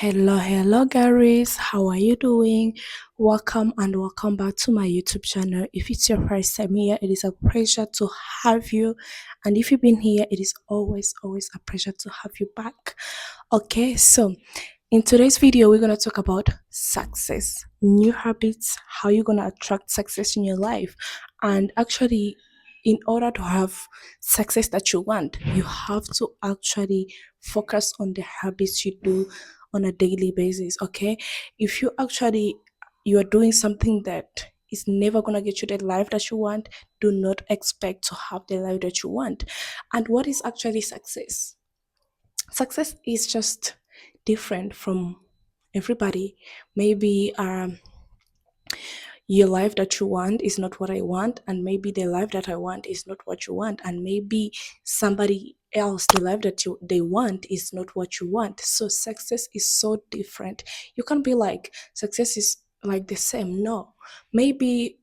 Hello, girlies. How are you doing? Welcome and welcome back to my YouTube channel. If it's your first time here, it is a pleasure to have you. And if you've been here, it is always a pleasure to have you back. Okay, so in today's video, we're going to talk about success, new habits, how you're going to attract success in your life. And actually, in order to have success that you want, you have to actually focus on the habits you do on a daily basis. Okay, if you are doing something that is never going to get you the life that you want, do not expect to have the life that you want. And what is actually success? Success is just different from everybody. Maybe your life that you want is not what I want, and maybe the life that I want is not what you want, and maybe somebody else the life that they want is not what you want. So success is so different. You can't be like success is like the same. No, maybe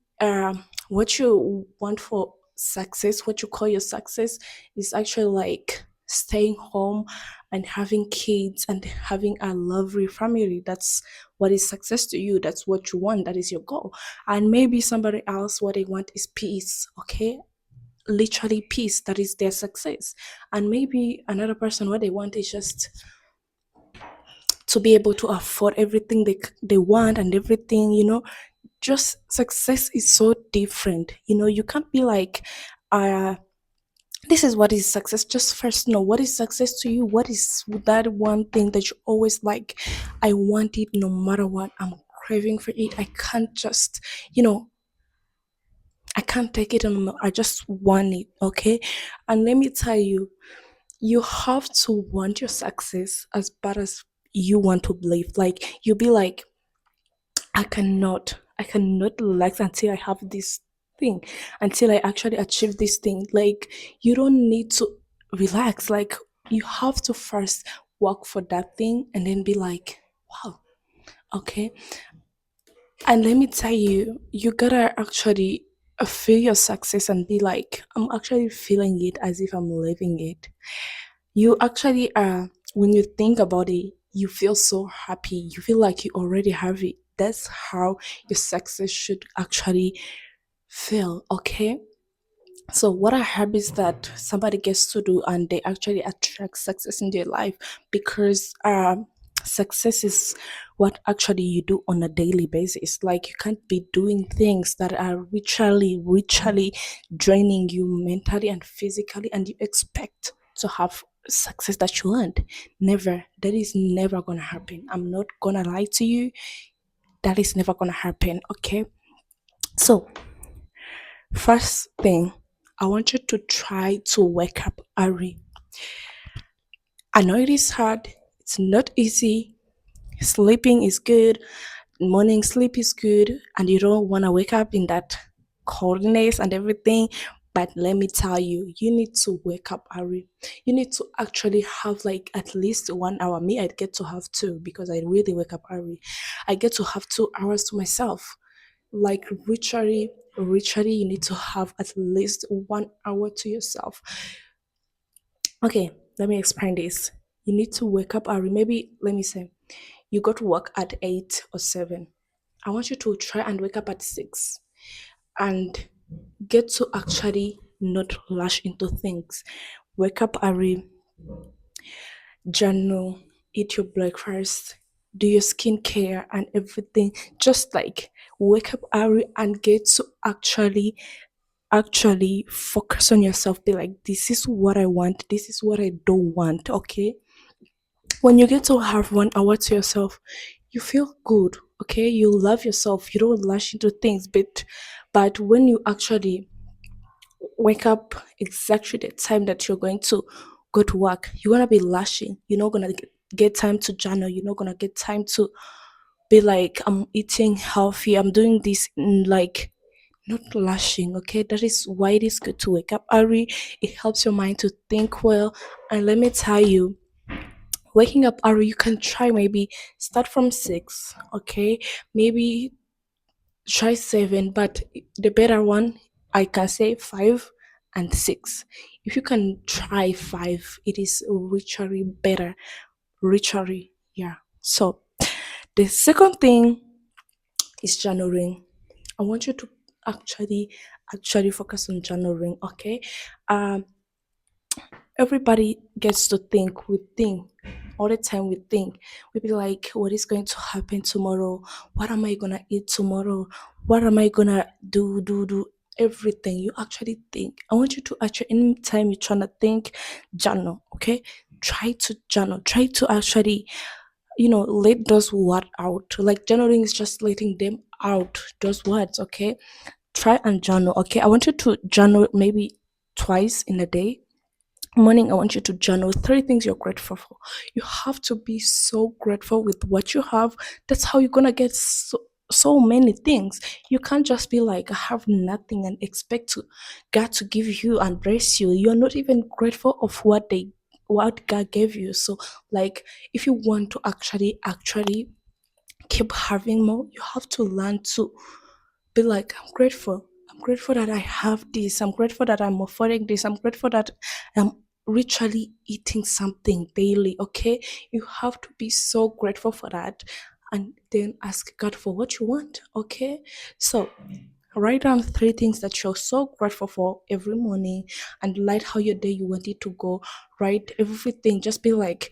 what you want for success, what you call your success, is actually like staying home and having kids and having a lovely family. That's what is success to you. That's what you want. That is your goal. And maybe somebody else, what they want is peace. Okay, literally peace. That is their success. And maybe another person, what they want is just to be able to afford everything they want and everything. Just success is so different. You can't be like, uh this is what is success. Just first know what is success to you. What is that one thing that you always like? I want it no matter what. I'm craving for it. I can't just, you know, I can't take it anymore. I just want it. Okay. And let me tell you, you have to want your success as bad as you want to believe. Like, you'll be like, I cannot relax until I have this thing, until I actually achieve this thing. Like, you don't need to relax. Like, you have to first work for that thing and then be like, wow, okay. And let me tell you, you gotta actually feel your success and be like, I'm actually feeling it as if I'm living it. You actually when you think about it, you feel so happy. You feel like you already have it. That's how your success should actually feel. Okay, so what are habits that somebody gets to do and they actually attract success in their life? Because success is what actually you do on a daily basis. Like, you can't be doing things that are literally draining you mentally and physically, and you expect to have success that you want. Never. That is never gonna happen. I'm not gonna lie to you. That is never gonna happen. Okay, so first thing, I want you to try to wake up early. I know it is hard, it's not easy. Sleeping is good, morning sleep is good, and you don't want to wake up in that coldness and everything. But let me tell you, you need to wake up early. You need to actually have like at least 1 hour. Me, I get to have two because I really wake up early. I get to have 2 hours to myself. Like, literally you need to have at least 1 hour to yourself. Okay, let me explain this. You need to wake up early. Maybe let me say you go to work at 8 or 7. I want you to try and wake up at 6 and get to actually not rush into things. Wake up early, journal, eat your breakfast, do your skincare and everything. Just like wake up early and get to actually focus on yourself. Be like, this is what I want, this is what I don't want. Okay, when you get to have 1 hour to yourself, you feel good. Okay, you love yourself, you don't lash into things. But when you actually wake up exactly the time that you're going to go to work, you're gonna be lashing. You're not gonna get time to journal. You're not gonna get time to be like, I'm eating healthy, I'm doing this, like, not lashing. Okay, that is why it is good to wake up early. It helps your mind to think well. And let me tell you, waking up early, you can try maybe start from 6. Okay, maybe try 7, but the better one, I can say 5 and 6. If you can try 5, it is literally better. Literally, yeah. So the second thing is journaling. I want you to actually focus on journaling. Okay. Um, Everybody gets to think. We think all the time. We think. We be like, what is going to happen tomorrow? What am I gonna eat tomorrow? What am I gonna do everything? You actually think. I want you to actually, anytime you're trying to think, journal. Okay, try to journal. Try to actually, let those words out. Like journaling is just letting them out, those words. Okay, try and journal. Okay, I want you to journal maybe twice in a day. Morning, I want you to journal three things you're grateful for. You have to be so grateful with what you have. That's how you're gonna get so many things. You can't just be like, I have nothing and expect God to give you and bless you. You're not even grateful of what God gave you. So, like, if you want to actually keep having more, you have to learn to be like, I'm grateful. I'm grateful that I have this. I'm grateful that I'm affording this. I'm grateful that I'm literally eating something daily. Okay. You have to be so grateful for that. And then ask God for what you want. Okay. So write down three things that you're so grateful for every morning and write how your day you want it to go. Write everything. Just be like,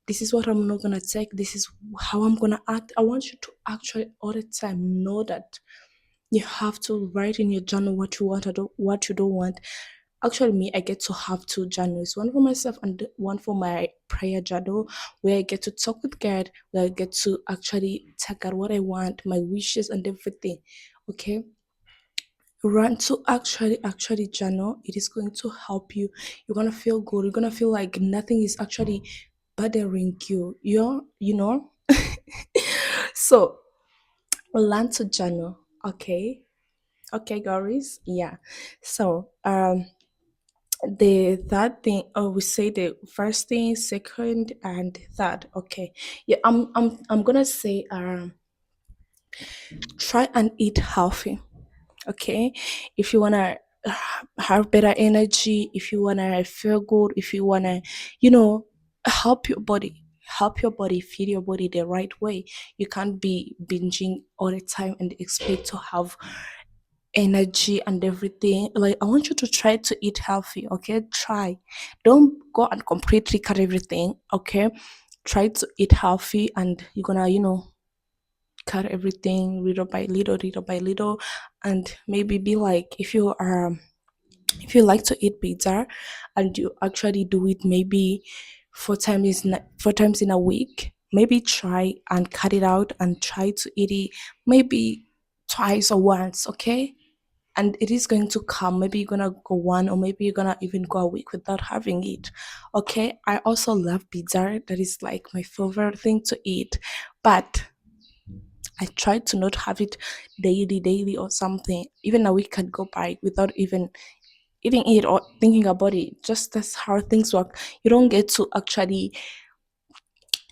this is what I'm not gonna take. This is how I'm gonna act. I want you to actually all the time know that you have to write in your journal what you want and what you don't want. Actually, me, I get to have two journals, one for myself and one for my prayer journal, where I get to talk with God, where I get to actually tell God what I want, my wishes and everything. Okay, run to actually journal. It is going to help you. You're gonna feel good. You're gonna feel like nothing is actually bothering you. You know. So learn to journal. Okay. Okay, girlies. Yeah. So, the third thing, oh, we say the first thing, second, and third. Okay. Yeah, I'm gonna say, try and eat healthy. Okay, if you wanna have better energy, if you wanna feel good, if you wanna, you know, help your body. Help your body, feed your body the right way. You can't be binging all the time and expect to have energy and everything. Like, I want you to try to eat healthy. Okay, try. Don't go and completely cut everything. Okay, try to eat healthy, and you're gonna, cut everything little by little, and maybe be like, if you like to eat pizza, and you actually do it maybe 4 times in a week, maybe try and cut it out and try to eat it maybe twice or once. Okay, and it is going to come. Maybe you're gonna go one, or maybe you're gonna even go a week without having it. Okay, I also love pizza. That is like my favorite thing to eat, but I try to not have it daily or something. Even a week can go by without even eating it or thinking about it. Just that's how things work. You don't get to actually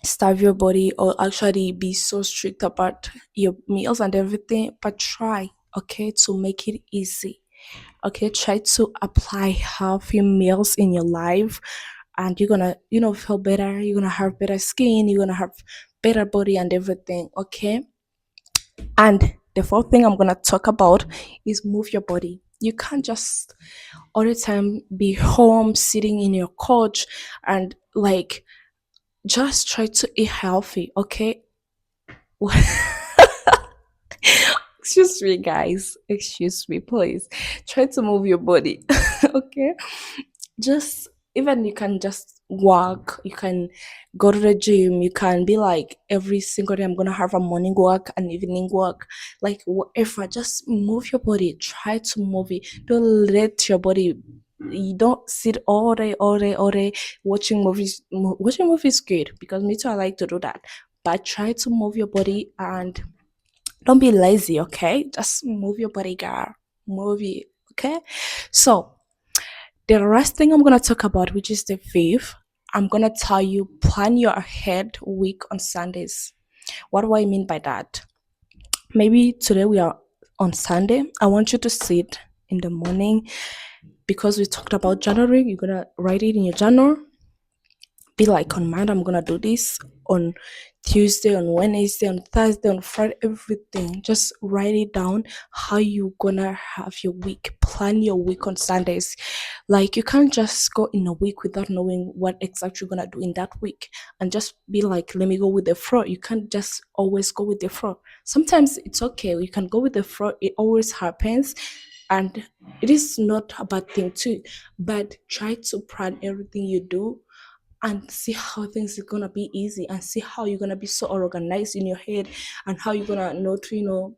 starve your body or actually be so strict about your meals and everything, but try, okay, to make it easy. Okay, try to apply healthy meals in your life, and you're gonna, feel better. You're gonna have better skin. You're gonna have better body and everything. Okay, and the fourth thing I'm gonna talk about is move your body. You can't just all the time be home sitting in your couch and like just try to eat healthy, okay? Excuse me, guys. Excuse me, please. Try to move your body, okay? Just even you can just walk, you can go to the gym, you can be like, every single day I'm gonna have a morning walk and evening walk, like whatever. Just move your body, try to move it. Don't let your body, you don't sit all day watching movies. Watching movies is good, because me too, I like to do that, but try to move your body and don't be lazy. Okay, just move your body, girl. Move it. Okay, so the last thing I'm gonna talk about, which is the fifth, I'm gonna tell you, plan your ahead week on Sundays. What do I mean by that? Maybe today we are on Sunday. I want you to sit in the morning, because we talked about journaling. You're gonna write it in your journal. Be like, on Monday I'm gonna do this. On Tuesday, on Wednesday, on Thursday, on Friday, everything. Just write it down how you gonna have your week. Plan your week on Sundays. Like you can't just go in a week without knowing what exactly you're gonna do in that week and just be like, let me go with the flow. You can't just always go with the flow. Sometimes it's okay. You can go with the flow. It always happens. And it is not a bad thing too. But try to plan everything you do and see how things are gonna be easy and see how you're gonna be so organized in your head and how you're gonna know to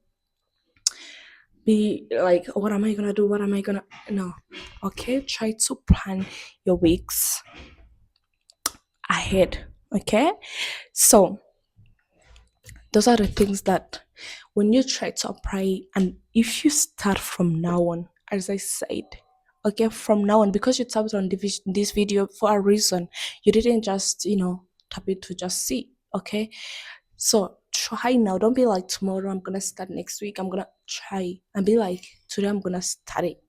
be like, what am I gonna do, what am I gonna no. Okay, try to plan your weeks ahead. Okay, so those are the things that when you try to apply, and if you start from now on, as I said, okay, from now on, because you tapped on this video for a reason, you didn't just tap it to just see. Okay, so try now. Don't be like, tomorrow I'm gonna start, next week I'm gonna try, and be like, today I'm gonna start it,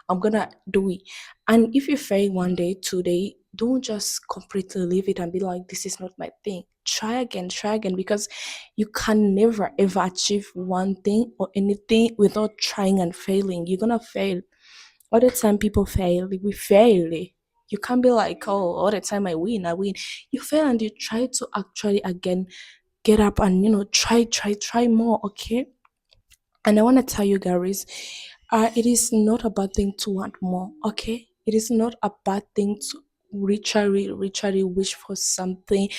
I'm gonna do it. And if you fail one day, today, don't just completely leave it and be like, this is not my thing. Try again, because you can never ever achieve one thing or anything without trying and failing. You're gonna fail. All the time people fail, we fail. You can't be like, oh, all the time I win. You fail and you try to actually again get up and try more. Okay, and I want to tell you, guys, it is not a bad thing to want more, okay? It is not a bad thing to literally wish for something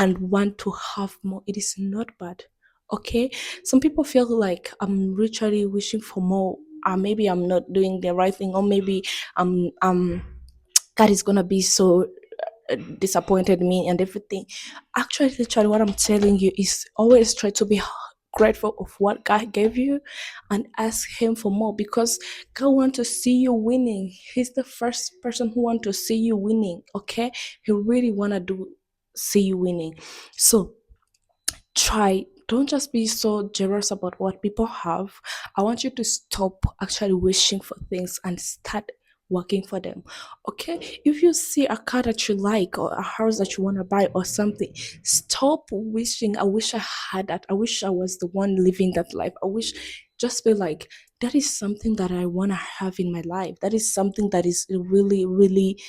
and want to have more. It is not bad, okay? Some people feel like I'm literally wishing for more. Maybe I'm not doing the right thing, or maybe I'm God is gonna be so disappointed me and everything. Actually, literally, what I'm telling you is always try to be grateful of what God gave you and ask Him for more, because God wants to see you winning. He's the first person who wants to see you winning. Okay, He really wanna do see you winning. So try, don't just be so jealous about what people have. I want you to stop actually wishing for things and start working for them. Okay, if you see a car that you like or a house that you want to buy or something, stop wishing, I wish I had that, I wish I was the one living that life, I wish. Just be like, that is something that I want to have in my life, that is something that is really really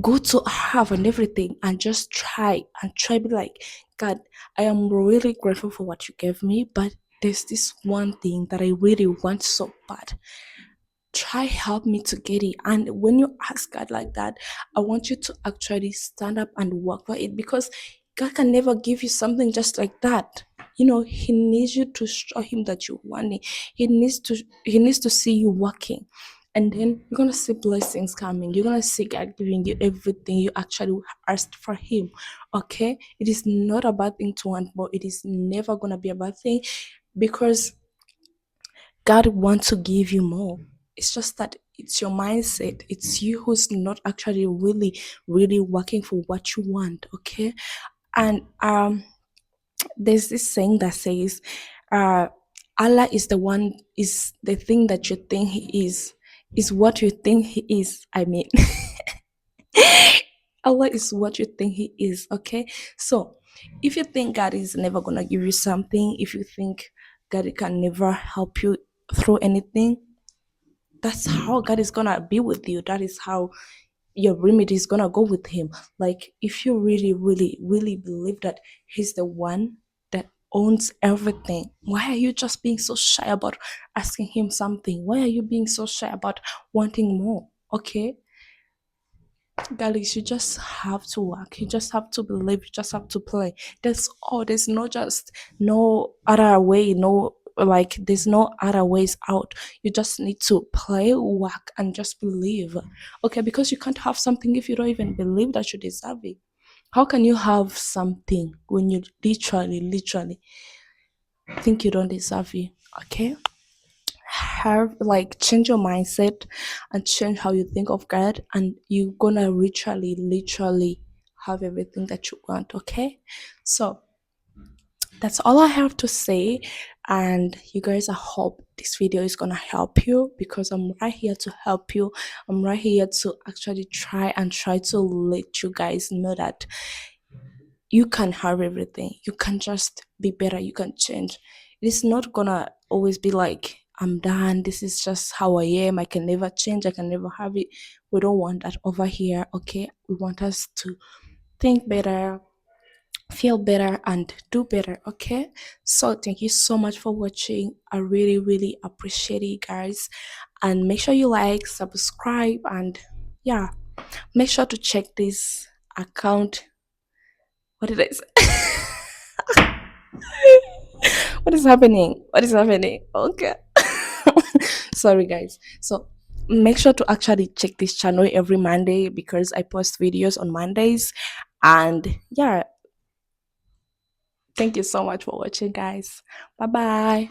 good to have and everything, and just try be like, God, I am really grateful for what you gave me, but there's this one thing that I really want so bad. Try help me to get it. And when you ask God like that, I want you to actually stand up and work for it, because God can never give you something just like that. He needs you to show him that you want it. He needs to see you working. And then you're gonna see blessings coming. You're gonna see God giving you everything you actually asked for him. Okay? It is not a bad thing to want, but it is never gonna be a bad thing, because God wants to give you more. It's just that it's your mindset. It's you who's not actually really, really working for what you want. Okay. And there's this saying that says, uh, Allah is the thing that you think he is what you think he is. I mean, Allah is what you think he is. Okay. So if you think God is never gonna give you something, if you think God can never help you through anything, that's how God is gonna be with you. That is how your remedy is gonna go with him. Like, if you really, really, really believe that he's the one that owns everything, why are you just being so shy about asking him something? Why are you being so shy about wanting more? Okay, girlies, you just have to work. You just have to believe. You just have to play. That's all. There's no other way. No, like, there's no other ways out. You just need to play, work, and just believe. Okay, because you can't have something if you don't even believe that you deserve it. How can you have something when you literally think you don't deserve it? Okay, have, like, change your mindset and change how you think of God, and you're gonna literally have everything that you want. Okay, so that's all I have to say. And you guys, I hope this video is gonna help you, because I'm right here to help you. I'm right here to actually try to let you guys know that you can have everything. You can just be better. You can change. It's not gonna always be like, I'm done. This is just how I am. I can never change. I can never have it. We don't want that over here. Okay. We want us to think better, feel better, and do better. Okay. So thank you so much for watching. I really, really appreciate it, guys. And make sure you like, subscribe, and yeah, make sure to check this account. What did I say? What is happening? What is happening? Okay. Sorry, guys. So make sure to actually check this channel every Monday because I post videos on Mondays. And yeah, thank you so much for watching, guys. Bye bye.